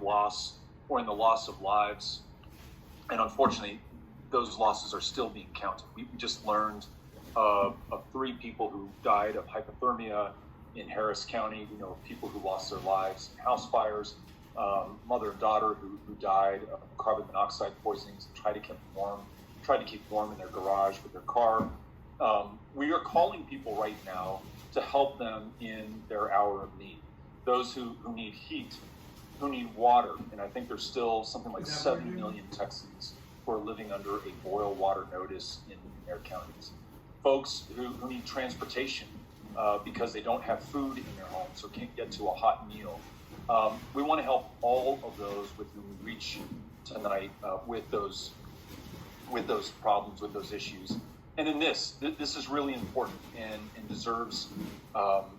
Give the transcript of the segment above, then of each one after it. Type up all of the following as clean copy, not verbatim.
loss or in the loss of lives. And unfortunately, those losses are still being counted. We just learned of 3 people who died of hypothermia in Harris County. We know of people who lost their lives in house fires, mother and daughter who died of carbon monoxide poisonings and tried to keep warm in their garage with their car. We are calling people right now to help them in their hour of need. Those who need heat, who need water, and I think there's still something like 7 million Texans who are living under a boil water notice in their counties. Folks who need transportation because they don't have food in their homes or can't get to a hot meal. We want to help all of those with whom we reach tonight with those problems, with those issues. And then this is really important and deserves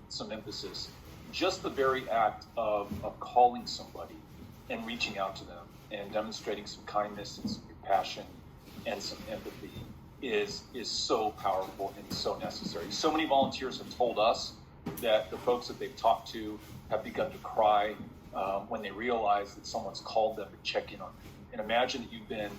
some emphasis. Just the very act of calling somebody and reaching out to them and demonstrating some kindness and some compassion and some empathy is so powerful and so necessary. So many volunteers have told us that the folks that they've talked to have begun to cry when they realize that someone's called them to check in on them. And imagine that you've been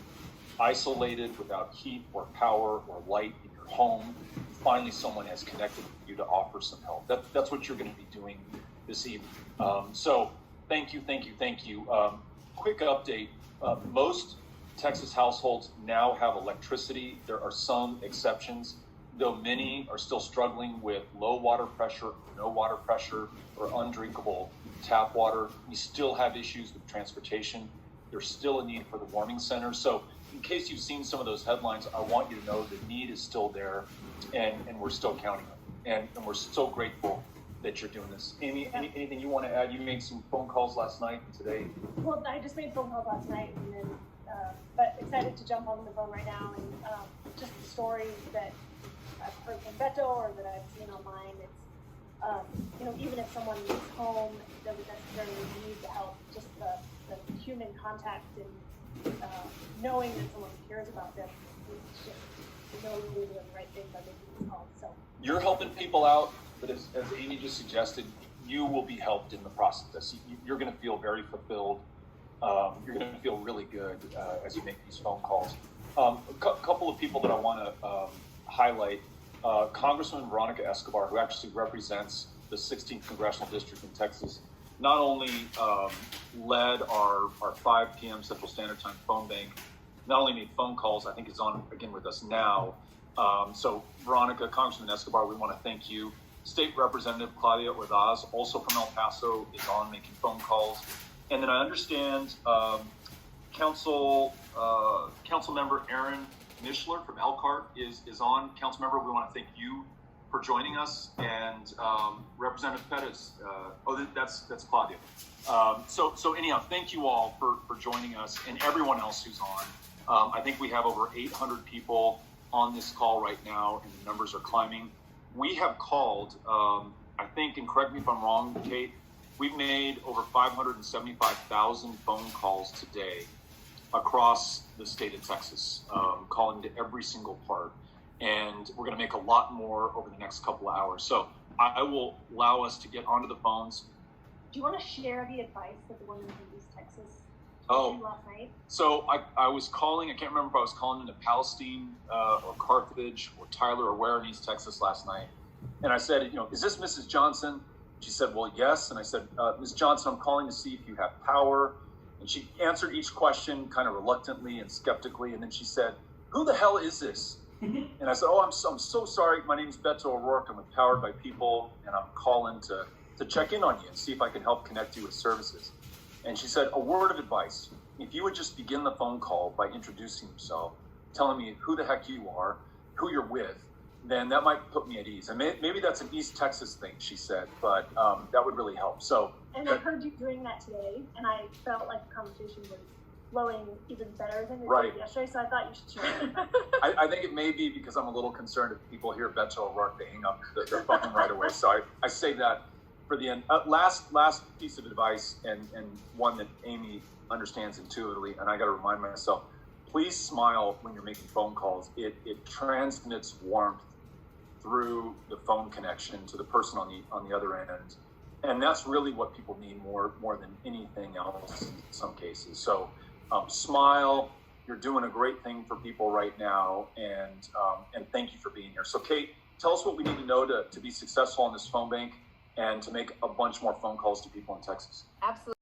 isolated without heat or power or light in your home. Finally, someone has connected with you to offer some help. That's what you're going to be doing this evening. So thank you. Quick update. Most Texas households now have electricity. There are some exceptions, though many are still struggling with low water pressure, no water pressure, or undrinkable tap water. We still have issues with transportation. There's still a need for the warming center. So in case you've seen some of those headlines, I want you to know the need is still there, and we're still counting on it. And we're so grateful that you're doing this. Amy, anything you want to add? You made some phone calls last night and today. Well, I just made phone calls last night, and then, but excited to jump on the phone right now. And just the stories that I've heard from Beto or that I've seen online, it's, even if someone is home, doesn't necessarily need the help, just the human contact and knowing that someone cares about them is just knowing you're doing the right thing by making these calls. So you're helping people out, but as Amy just suggested, you will be helped in the process. You're going to feel very fulfilled. You're going to feel really good as you make these phone calls. A couple of people that I want to highlight. Congresswoman Veronica Escobar, who actually represents the 16th Congressional District in Texas, not only led our 5 p.m. Central Standard Time phone bank, not only made phone calls, I think is on again with us now. So Veronica, Congresswoman Escobar, we want to thank you. State Representative Claudia Ordaz, also from El Paso, is on making phone calls. And then I understand Council Member Aaron Mishler from Elkhart is on. Council Member, we want to thank you for joining us, and Representative Pettis. That's Claudia. So anyhow, thank you all for joining us, and everyone else who's on. I think we have over 800 people on this call right now, and the numbers are climbing. We have called, I think, and correct me if I'm wrong, Kate, we've made over 575,000 phone calls today across the state of Texas, calling to every single part. And we're going to make a lot more over the next couple of hours. So I will allow us to get onto the phones. Do you want to share the advice that the woman from East Texas last night? So I was calling, I can't remember if I was calling into Palestine or Carthage or Tyler or where in East Texas last night. And I said, is this Mrs. Johnson? She said, well, yes. And I said, Ms. Johnson, I'm calling to see if you have power. And she answered each question kind of reluctantly and skeptically. And then she said, who the hell is this? And I said, I'm so sorry. My name's Beto O'Rourke. I'm with Powered by People, and I'm calling to check in on you and see if I can help connect you with services. And she said, a word of advice. If you would just begin the phone call by introducing yourself, telling me who the heck you are, who you're with, then that might put me at ease. And maybe that's an East Texas thing, she said, but that would really help. And I heard you doing that today, and I felt like the conversation was flowing even better than it did yesterday, so I thought you should share it. I think it may be because I'm a little concerned if people hear Beto O'Rourke, they hang up their phone right away. So I say that for the end. Last piece of advice, and one that Amy understands intuitively, and I got to remind myself, please smile when you're making phone calls. It transmits warmth through the phone connection to the person on the other end. And that's really what people need more than anything else in some cases. So smile. You're doing a great thing for people right now, and thank you for being here. So Kate, tell us what we need to know to be successful on this phone bank and to make a bunch more phone calls to people in Texas. Absolutely.